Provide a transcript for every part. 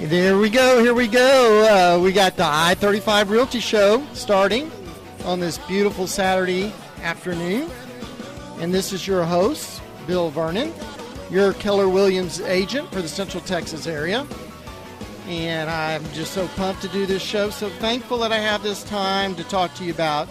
There we go. Here we go. We got the I35 Realty Show starting on this beautiful Saturday afternoon. And this is your host, Bill Vernon, your Keller Williams agent for the Central Texas area. And I'm just so pumped to do this show. So thankful that I have this time to talk to you about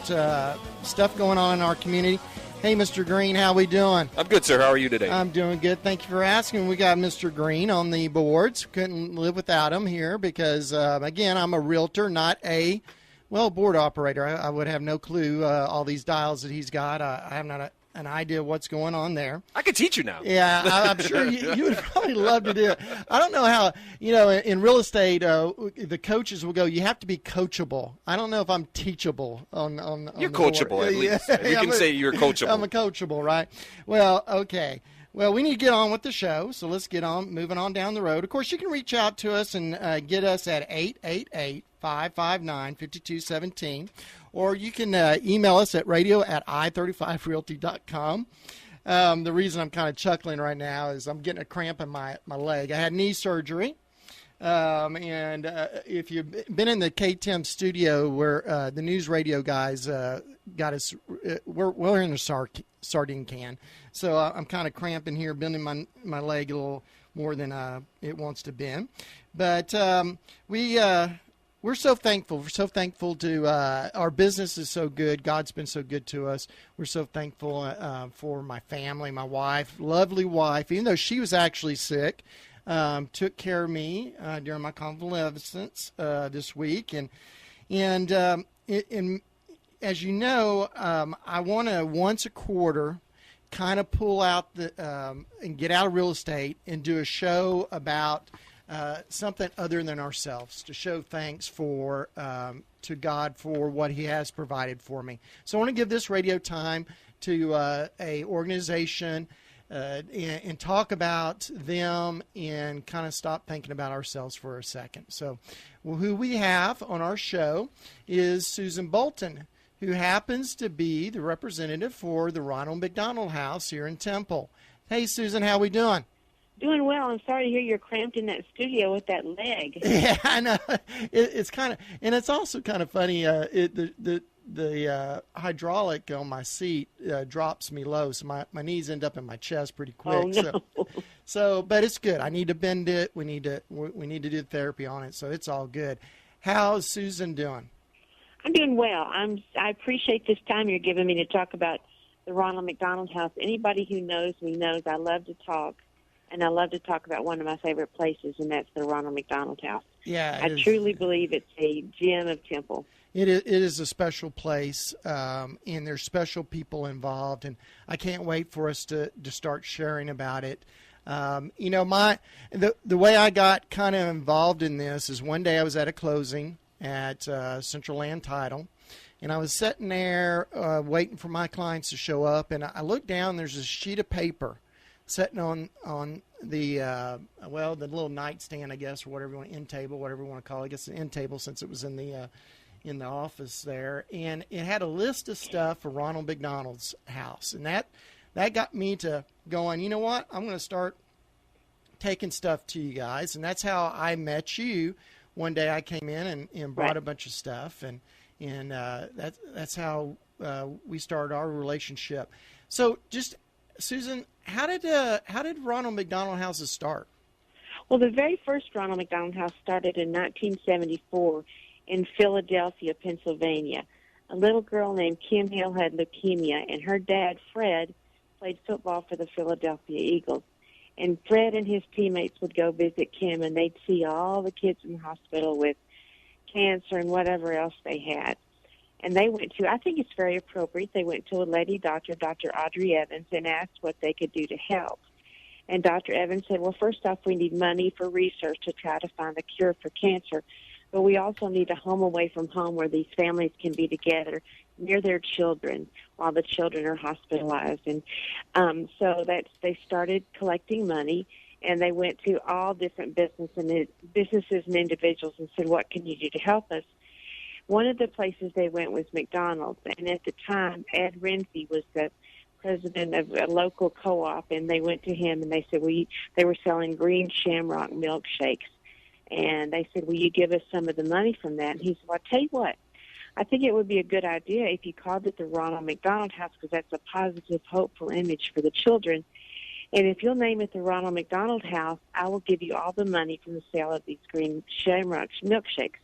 stuff going on in our community. Hey, Mr. Green, how we doing? I'm good, sir. How are you today? I'm doing good. Thank you for asking. We got Mr. Green on the boards. Couldn't live without him here because, again, I'm a realtor, not a, board operator. I would have no clue all these dials that he's got. I have not an idea what's going on there. I could teach you now. Yeah, I'm sure you would probably love to do it. I don't know how, in real estate, the coaches will go, you have to be coachable. I don't know if I'm teachable on You're coachable, at least. We can say you're coachable. I'm a coachable, right? Well, okay. Well, we need to get on with the show, so let's get on, moving on down the road. Of course, you can reach out to us and get us at 888-559-5217, or you can email us at radio@i35realty.com. The reason I'm kind of chuckling right now is I'm getting a cramp in my leg. I had knee surgery, and if you've been in the KTM studio where the news radio guys got us, we're in a sardine can. So I'm kind of cramping here, bending my leg a little more than it wants to bend. But we're so thankful. We're so thankful to our business is so good. God's been so good to us. We're so thankful for my family, my wife, lovely wife, even though she was actually sick, took care of me during my convalescence this week. And as you know, I want to once a quarter kind of pull out and get out of real estate and do a show about something other than ourselves, to show thanks to God for what He has provided for me. So I want to give this radio time to a organization and talk about them and kind of stop thinking about ourselves for a second. So who we have on our show is Susan Bolton, who happens to be the representative for the Ronald McDonald House here in Temple. Hey, Susan, how we doing? Doing well. I'm sorry to hear you're cramped in that studio with that leg. Yeah, I know. It's kind of, and it's also kind of funny. The hydraulic on my seat drops me low, so my knees end up in my chest pretty quick. Oh no. So, but it's good. I need to bend it. We need to do therapy on it, so it's all good. How's Susan doing? I'm doing well. I appreciate this time you're giving me to talk about the Ronald McDonald House. Anybody who knows me knows I love to talk, and I love to talk about one of my favorite places, and that's the Ronald McDonald House. Yeah, I truly believe it's a gem of Temple. It is a special place, and there's special people involved, and I can't wait for us to start sharing about it. The way I got kind of involved in this is one day I was at a closing at Central Land Title, and I was sitting there waiting for my clients to show up, and I looked down. There's a sheet of paper sitting on the little nightstand, I guess, or whatever you want, end table, whatever you want to call it. I guess the end table, since it was in the office there, and it had a list of stuff for Ronald McDonald's house, and that got me to going, you know what, I'm going to start taking stuff to you guys, and that's how I met you. One day I came in and brought a bunch of stuff, and that's how we started our relationship. So, just Susan, how did Ronald McDonald houses start? Well, the very first Ronald McDonald House started in 1974 in Philadelphia, Pennsylvania. A little girl named Kim Hill had leukemia, and her dad, Fred, played football for the Philadelphia Eagles. And Fred and his teammates would go visit Kim, and they'd see all the kids in the hospital with cancer and whatever else they had. And they went to, I think it's very appropriate, they went to a lady doctor, Dr. Audrey Evans, and asked what they could do to help. And Dr. Evans said, well, first off, we need money for research to try to find a cure for cancer, but we also need a home away from home where these families can be together near their children while the children are hospitalized. And so they started collecting money, and they went to all different businesses and individuals and said, what can you do to help us? One of the places they went was McDonald's, and at the time, Ed Renzi was the president of a local co-op, and they went to him and they said they were selling green shamrock milkshakes. And they said, will you give us some of the money from that? And he said, well, I'll tell you what, I think it would be a good idea if you called it the Ronald McDonald House, because that's a positive, hopeful image for the children. And if you'll name it the Ronald McDonald House, I will give you all the money from the sale of these green Shamrocks milkshakes.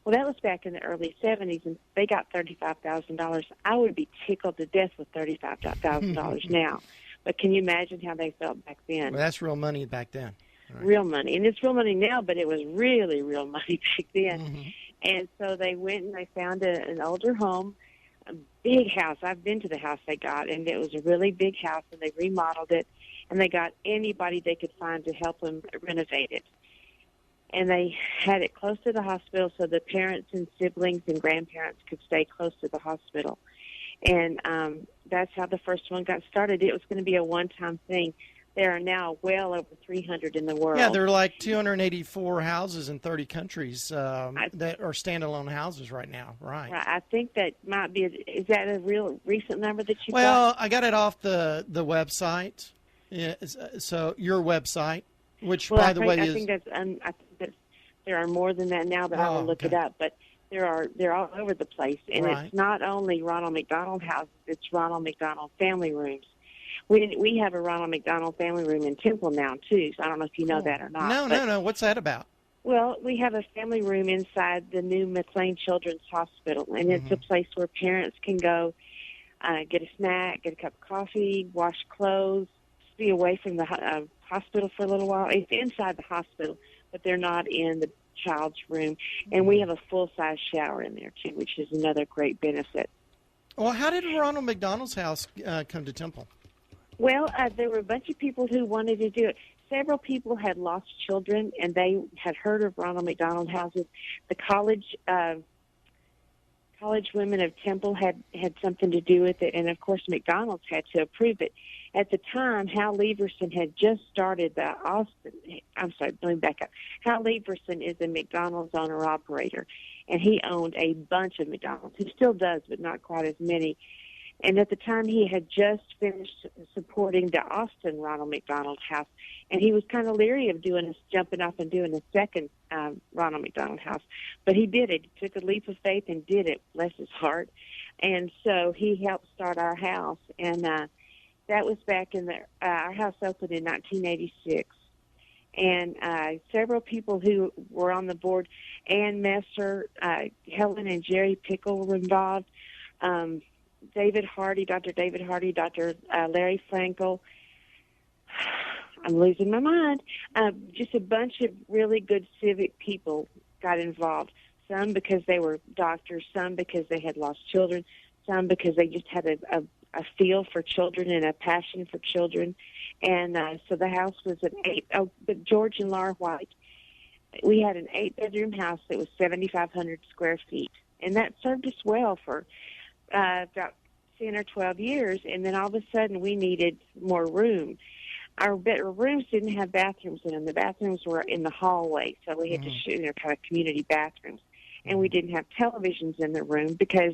Well, that was back in the early 70s, and they got $35,000. I would be tickled to death with $35,000 now. But can you imagine how they felt back then? Well, that's real money back then. Right. Real money. And it's real money now, but it was really real money back then. Mm-hmm. And so they went and they found an older home, a big house. I've been to the house they got, and it was a really big house, and they remodeled it, and they got anybody they could find to help them renovate it. And they had it close to the hospital so the parents and siblings and grandparents could stay close to the hospital. And that's how the first one got started. It was going to be a one-time thing. There are now well over 300 in the world. Yeah, there are like 284 houses in 30 countries that are standalone houses right now, right? I think that might be, is that a real recent number that you got? Well, I got it off the website, yeah, so your website, which, by the way, is... I think that there are more than that now, but I will look it up. But they're all over the place, and It's not only Ronald McDonald houses, it's Ronald McDonald family rooms. We have a Ronald McDonald family room in Temple now, too, so I don't know if you know that or not. No. What's that about? Well, we have a family room inside the new McLean Children's Hospital, and it's a place where parents can go get a snack, get a cup of coffee, wash clothes, be away from the hospital for a little while. It's inside the hospital, but they're not in the child's room. And we have a full-size shower in there, too, which is another great benefit. Well, how did Ronald McDonald's house come to Temple? Well, there were a bunch of people who wanted to do it. Several people had lost children, and they had heard of Ronald McDonald houses. The college women of Temple had something to do with it, and, of course, McDonald's had to approve it. At the time, Hal Leverson had just started let me back up. Hal Leverson is a McDonald's owner-operator, and he owned a bunch of McDonald's. He still does, but not quite as many. And at the time, he had just finished supporting the Austin Ronald McDonald House, and he was kind of leery of jumping off and doing a second Ronald McDonald House. But he did it. He took a leap of faith and did it, bless his heart. And so he helped start our house, and that was back in our house opened in 1986. And several people who were on the board, Ann Messer, Helen and Jerry Pickle were involved, Dr. David Hardy, Dr. Larry Frankel. I'm losing my mind. Just a bunch of really good civic people got involved, some because they were doctors, some because they had lost children, some because they just had a feel for children and a passion for children. And so the house was but George and Laura White, we had an 8-bedroom house that was 7,500 square feet. And that served us well for about 10 or 12 years. And then all of a sudden we needed more room. Our rooms didn't have bathrooms in them. The bathrooms were in the hallway, so we had to shoot in kind of community bathrooms. And we didn't have televisions in the room because,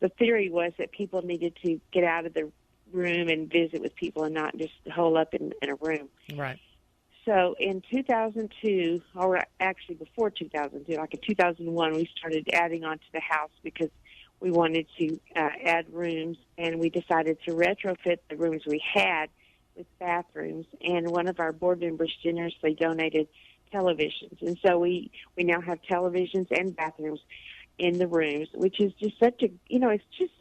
the theory was that people needed to get out of the room and visit with people and not just hole up in a room. Right. So in 2002, or actually before 2002, like in 2001, we started adding on to the house because we wanted to add rooms, and we decided to retrofit the rooms we had with bathrooms. And one of our board members generously donated televisions. And so we now have televisions and bathrooms in the rooms, which is just such a, it's just,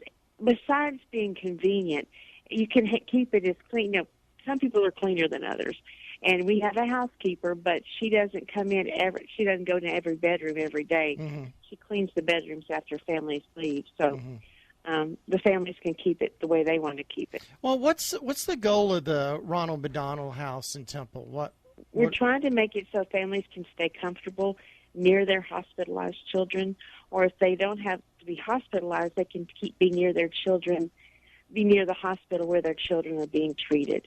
besides being convenient, you can keep it as clean. Some people are cleaner than others. And we have a housekeeper, but she doesn't come in she doesn't go to every bedroom every day. Mm-hmm. She cleans the bedrooms after families leave. So the families can keep it the way they want to keep it. Well, what's the goal of the Ronald McDonald House in Temple? We're trying to make it so families can stay comfortable near their hospitalized children, or if they don't have to be hospitalized, they can be near their children, be near the hospital where their children are being treated.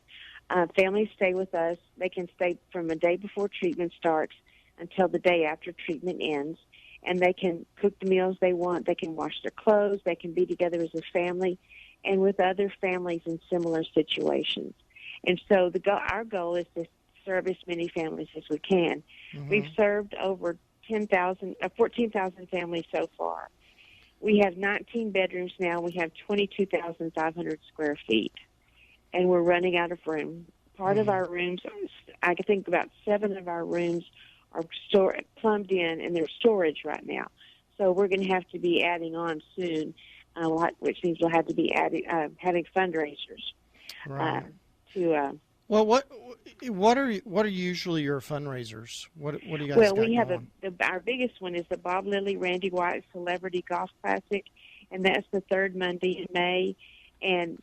Families stay with us. They can stay from the day before treatment starts until the day after treatment ends, and they can cook the meals they want. They can wash their clothes. They can be together as a family and with other families in similar situations. And so our goal is to serve as many families as we can. Mm-hmm. We've served over 14,000 families so far. We have 19 bedrooms now. We have 22,500 square feet, and we're running out of room. Part of our rooms, I think about 7 of our rooms are plumbed in, and they're storage right now. So we're going to have to be adding on soon, which means we'll have to be having fundraisers. Right. Well, what are usually your fundraisers? What do you guys? Well, got we have going? our biggest one is the Bob Lilly Randy White Celebrity Golf Classic, and that's the third Monday in May. And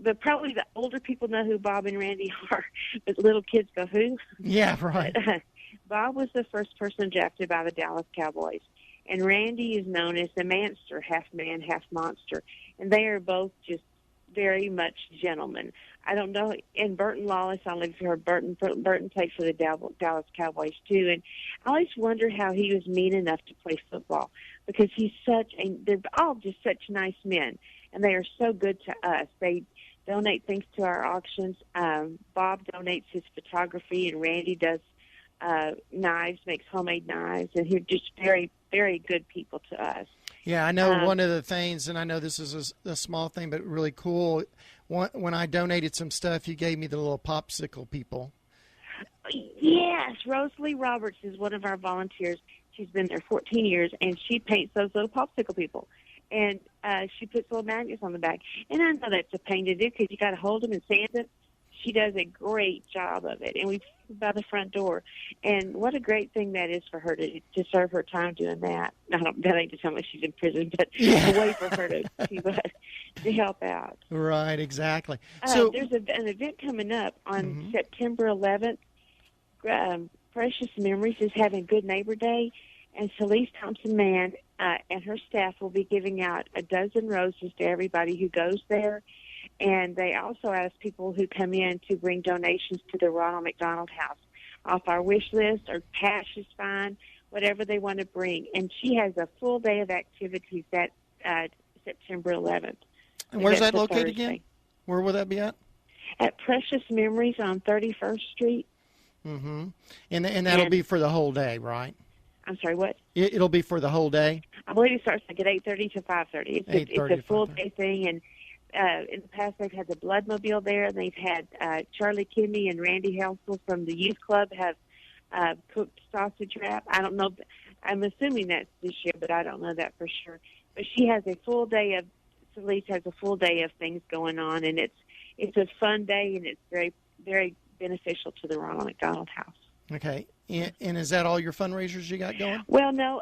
but probably the older people know who Bob and Randy are, but little kids go, who? Yeah, right. But, Bob was the first person drafted by the Dallas Cowboys, and Randy is known as the Manster, half man, half monster, and they are both just very much gentlemen. I don't know, and Burton Lawless, I live for Burton played for the Dallas Cowboys too, and I always wonder how he was mean enough to play football, because they're all just such nice men, and they are so good to us. They donate things to our auctions. Bob donates his photography, and Randy does knives, makes homemade knives, and he's just very, very good people to us. Yeah, I know one of the things, and I know this is a small thing, but really cool. When I donated some stuff, you gave me the little popsicle people. Yes, Rosalie Roberts is one of our volunteers. She's been there 14 years, and she paints those little popsicle people. And she puts little magnets on the back. And I know that's a pain to do because you got to hold them and sand them. She does a great job of it, and we put them by the front door. And what a great thing that is for her to serve her time doing that. That ain't to tell me she's in prison, but a way for her to help out. Right, exactly. So there's an event coming up on September 11th. Precious Memories is having Good Neighbor Day, and Celeste Thompson-Mann and her staff will be giving out a dozen roses to everybody who goes there. And they also ask people who come in to bring donations to the Ronald McDonald House off our wish list, or cash is fine, whatever they want to bring. And she has a full day of activities that September 11th. And where's that located Thursday. again? Where will that be at? At Precious Memories on 31st Street. Mm-hmm. And that'll be for the whole day, right? I'm sorry, what? It'll be for the whole day? I believe it starts like at 8:30 to 5:30. It's a full day thing, and in the past they've had the Bloodmobile there, and they've had Charlie Kimmy and Randy Helsel from the youth club have cooked sausage wrap. I don't know. I'm assuming that's this year, but I don't know that for sure. But Celeste has a full day of things going on, and it's a fun day, and it's very, very beneficial to the Ronald McDonald House. Okay. And is that all your fundraisers you got going? Well, no.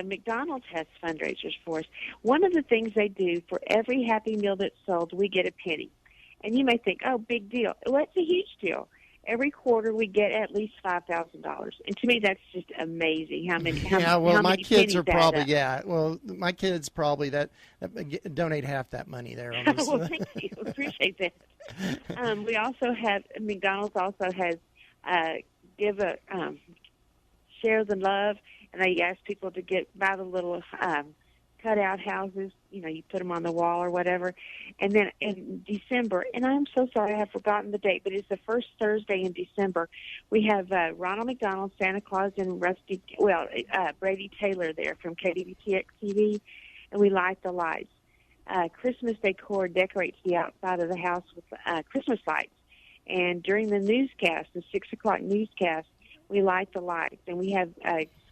McDonald's has fundraisers for us. One of the things they do, for every Happy Meal that's sold, we get a penny. And you may think, oh, big deal. Well, it's a huge deal. Every quarter we get at least $5,000. And to me, that's just amazing how many my kids are probably, my kids probably that donate half that money there. On this. Well, thank you. Appreciate that. We also have, McDonald's also has Share the Love, and they ask people to buy the little cutout houses. You put them on the wall or whatever. And then in December, and I'm so sorry I have forgotten the date, but it's the first Thursday in December, we have Ronald McDonald, Santa Claus, and Brady Taylor there from KDVTX TV, and we light the lights. Christmas decor decorates the outside of the house with Christmas lights. And during the newscast, the 6 o'clock newscast, we light the lights. And we have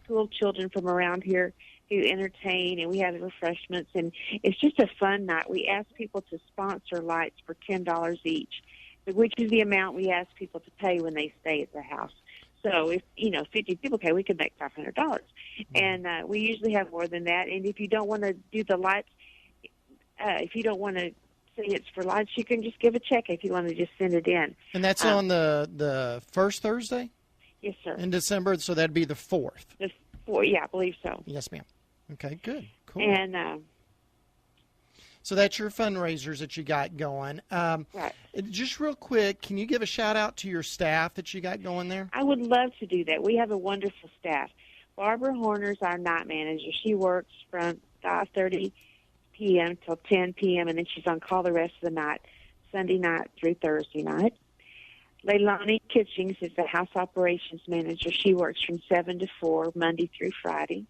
school children from around here who entertain, and we have refreshments. And it's just a fun night. We ask people to sponsor lights for $10 each, which is the amount we ask people to pay when they stay at the house. So if 50 people pay, we can make $500. And we usually have more than that. And if you don't want to do the lights, if you don't want to say it's for lights, you can just give a check if you want to just send it in. And that's on the first Thursday? Yes, sir. In December, so that'd be the 4th. Yeah, I believe so. Yes, ma'am. Okay, good. Cool. And so that's your fundraisers that you got going. Right. Just real quick, can you give a shout-out to your staff that you got going there? I would love to do that. We have a wonderful staff. Barbara Horner's our night manager. She works from 5:30 p.m. till 10 p.m., and then she's on call the rest of the night, Sunday night through Thursday night. Leilani Kitchings is the house operations manager. She works from 7 to 4, Monday through Friday.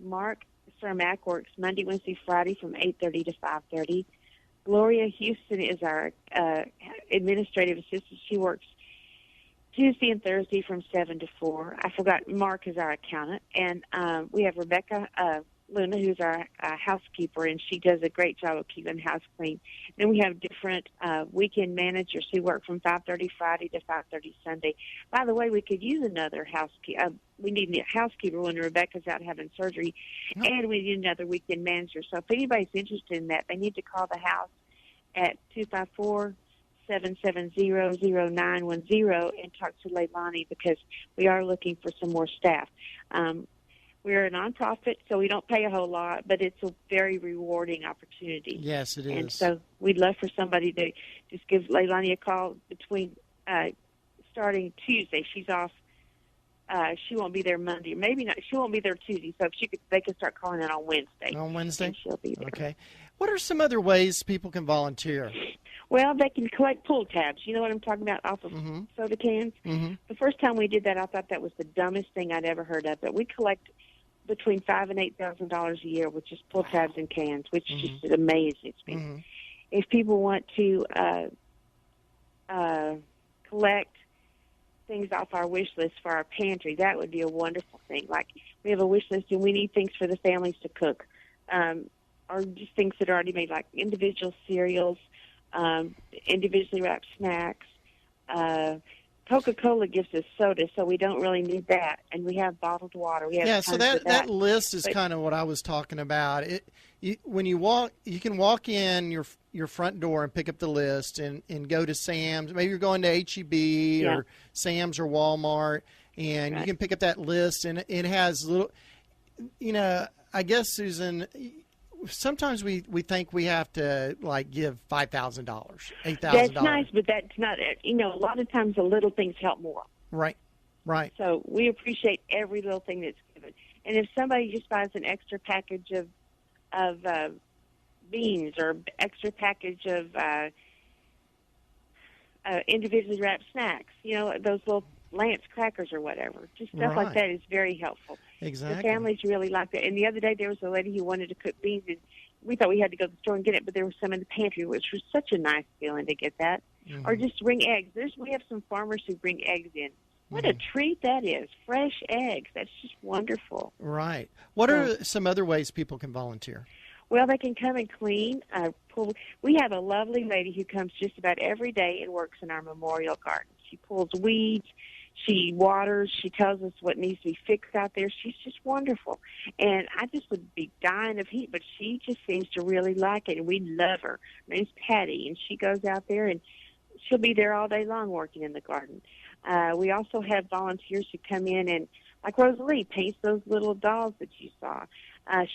Mark Cermak works Monday, Wednesday, Friday from 8:30 to 5:30. Gloria Houston is our administrative assistant. She works Tuesday and Thursday from 7 to 4. I forgot Mark is our accountant. And we have Rebecca Luna, who's our housekeeper, and she does a great job of keeping the house clean. Then we have different weekend managers who work from 5:30 Friday to 5:30 Sunday. By the way, we could use another housekeeper. We need a housekeeper when Rebecca's out having surgery, and we need another weekend manager. So if anybody's interested in that, they need to call the house at 254-770-0910 and talk to Leilani, because we are looking for some more staff. We're a nonprofit, so we don't pay a whole lot, but it's a very rewarding opportunity. Yes, it is. And so we'd love for somebody to just give Leilani a call between starting Tuesday. She's off. She won't be there Monday. Maybe not. She won't be there Tuesday. So if they could start calling in on Wednesday. On Wednesday? And she'll be there. Okay. What are some other ways people can volunteer? Well, they can collect pull tabs. You know what I'm talking about, off of soda cans? Mm-hmm. The first time we did that, I thought that was the dumbest thing I'd ever heard of. But we collect between $5,000 and $8,000 a year with just pull tabs and cans, which just amazes me. Mm-hmm. If people want to collect things off our wish list for our pantry, that would be a wonderful thing. Like, we have a wish list and we need things for the families to cook, or just things that are already made, like individual cereals, individually wrapped snacks. Coca-Cola gives us soda, so we don't really need that. And we have bottled water. We have so that list is kind of what I was talking about. When you walk, you can walk in your front door and pick up the list and go to Sam's. Maybe you're going to H-E-B or Sam's or Walmart, and you can pick up that list, and it has little, I guess, Susan, sometimes we think we have to, like, give $5,000, $8,000. That's nice, but that's not it. A lot of times the little things help more. Right. So we appreciate every little thing that's given. And if somebody just buys an extra package of beans or extra package of individually wrapped snacks, those little Lance crackers or whatever, just stuff like that is very helpful. Exactly. The families really like that. And the other day there was a lady who wanted to cook beans, and we thought we had to go to the store and get it, but there was some in the pantry, which was such a nice feeling to get that. Mm-hmm. Or just bring eggs. We have some farmers who bring eggs in. What a treat that is. Fresh eggs. That's just wonderful. Right. What are some other ways people can volunteer? Well, they can come and clean. We have a lovely lady who comes just about every day and works in our memorial garden. She pulls weeds. She waters. She tells us what needs to be fixed out there. She's just wonderful. And I just would be dying of heat, but she just seems to really like it, and we love her. Her name's Patty, and she goes out there, and she'll be there all day long working in the garden. We also have volunteers who come in and, like Rosalie, paints those little dolls that you saw.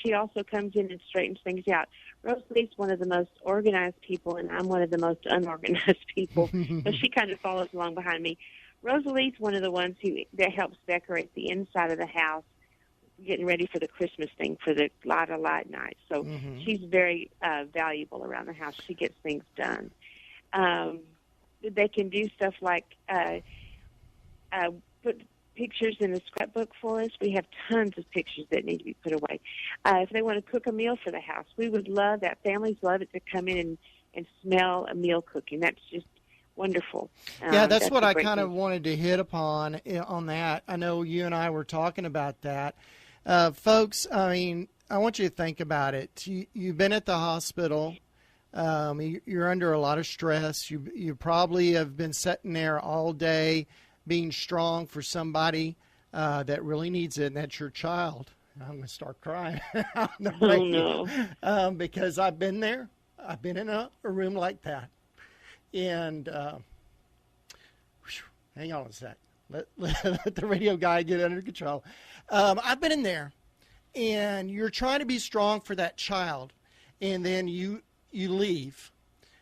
She also comes in and straightens things out. Rosalie's one of the most organized people, and I'm one of the most unorganized people, so she kind of follows along behind me. Rosalie's one of the ones that helps decorate the inside of the house, getting ready for the Christmas thing, for the Light of Light night. So she's very valuable around the house. She gets things done. They can do stuff like put pictures in the scrapbook for us. We have tons of pictures that need to be put away. If they want to cook a meal for the house, we would love that. Families love it to come in and smell a meal cooking. That's just wonderful. That's what I kind of wanted to hit upon on that. I know you and I were talking about that. Folks, I want you to think about it. You've been at the hospital. You're under a lot of stress. You probably have been sitting there all day being strong for somebody that really needs it, and that's your child. I'm going to start crying. Oh, no. Because I've been there. I've been in a room like that. And hang on a sec. Let the radio guy get under control. I've been in there, and you're trying to be strong for that child, and then you leave,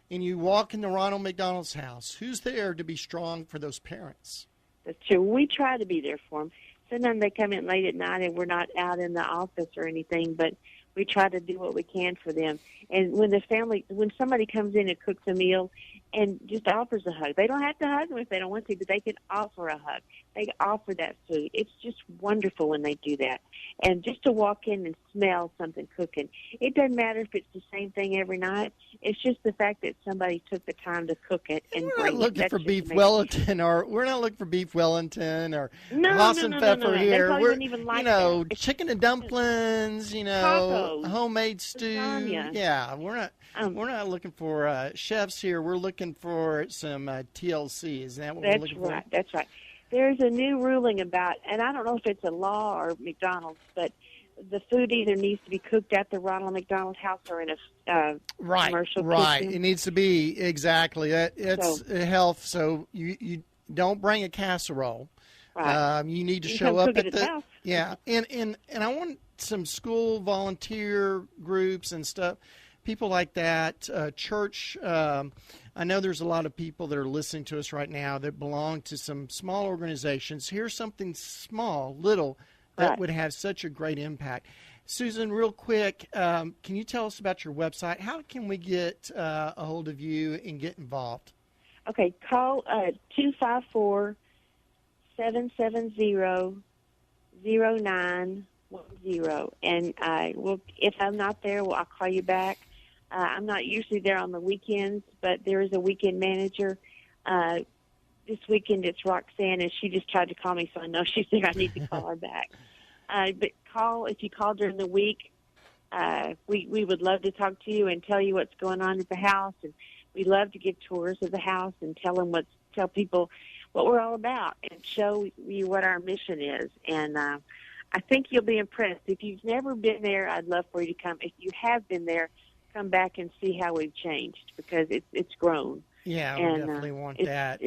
and you walk into Ronald McDonald's house. Who's there to be strong for those parents? That's true. We try to be there for them. Sometimes they come in late at night, and we're not out in the office or anything, but we try to do what we can for them. And when somebody comes in and cooks a meal, and just offers a hug. They don't have to hug them if they don't want to, but they can offer a hug. They offer that food. It's just wonderful when they do that. And just to walk in and smell something cooking, it doesn't matter if it's the same thing every night. It's just the fact that somebody took the time to cook it and we're bring not looking it. for beef Wellington, or we're not looking for beef Wellington or Haas and Pfeffer no. here. They probably We're wouldn't even like that. chicken and dumplings, Tacos, homemade stew. lasagna. Yeah, we're not looking for chefs here. We're looking for some TLC. Is that what we're looking for? That's right. There's a new ruling about, and I don't know if it's a law or McDonald's, but the food either needs to be cooked at the Ronald McDonald House or in a commercial kitchen. It needs to be, exactly. It's health, so you don't bring a casserole. Right. You need to You show up at the house. Yeah, and I want some school volunteer groups and stuff, people like that, church. I know there's a lot of people that are listening to us right now that belong to some small organizations. Here's something small, little, that would have such a great impact. Susan, real quick, can you tell us about your website? How can we get a hold of you and get involved? Okay, call 254-770-0910, and if I'm not there, I'll call you back. I'm not usually there on the weekends, but there is a weekend manager. This weekend it's Roxanne, and she just tried to call me, so I know she's there. I need to call her back. But if you call during the week, we would love to talk to you and tell you what's going on at the house, and we love to give tours of the house and tell people what we're all about and show you what our mission is. And I think you'll be impressed. If you've never been there, I'd love for you to come. If you have been there, come back and see how we've changed, because it's grown. Yeah, we definitely want that.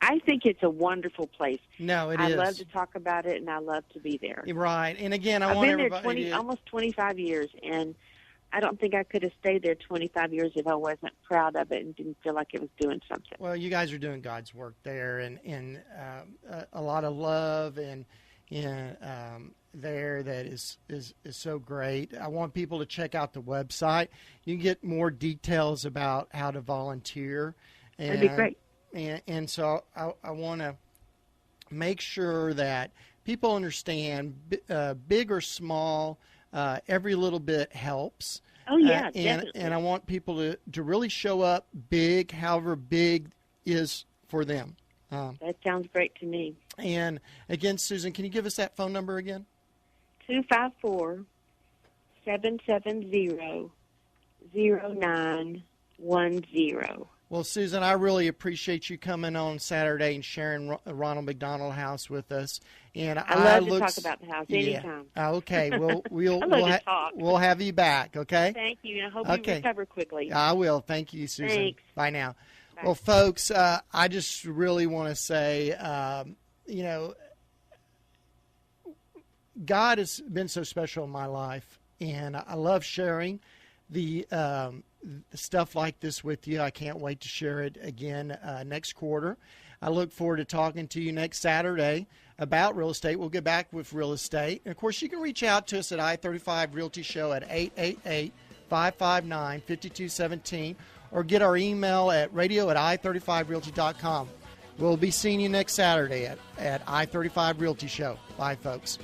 I think it's a wonderful place. No, it is. I love to talk about it, and I love to be there. Right. And again, I've want been everybody there almost 25 years, and I don't think I could have stayed there 25 years if I wasn't proud of it and didn't feel like it was doing something. Well, you guys are doing God's work there, and a lot of love and there that is so great. I want people to check out the website. You can get more details about how to volunteer. That'd be great. And so I want to make sure that people understand, big or small, every little bit helps. Oh, yeah, definitely. And I want people to really show up big, however big is for them. That sounds great to me. And again, Susan, can you give us that phone number again? 254-770-0910. Well, Susan, I really appreciate you coming on Saturday and sharing Ronald McDonald House with us. And I love to talk about the house anytime. Okay, well, we'll have you back. Okay. Thank you, and I hope you recover quickly. I will. Thank you, Susan. Thanks. Bye now. Bye. Well, folks, I just really want to say, God has been so special in my life, and I love sharing the stuff like this with you. I can't wait to share it again next quarter. I look forward to talking to you next Saturday about real estate. We'll get back with real estate. And, of course, you can reach out to us at I-35 Realty Show at 888-559-5217 or get our email at radio@i35realty.com. We'll be seeing you next Saturday at I-35 Realty Show. Bye, folks.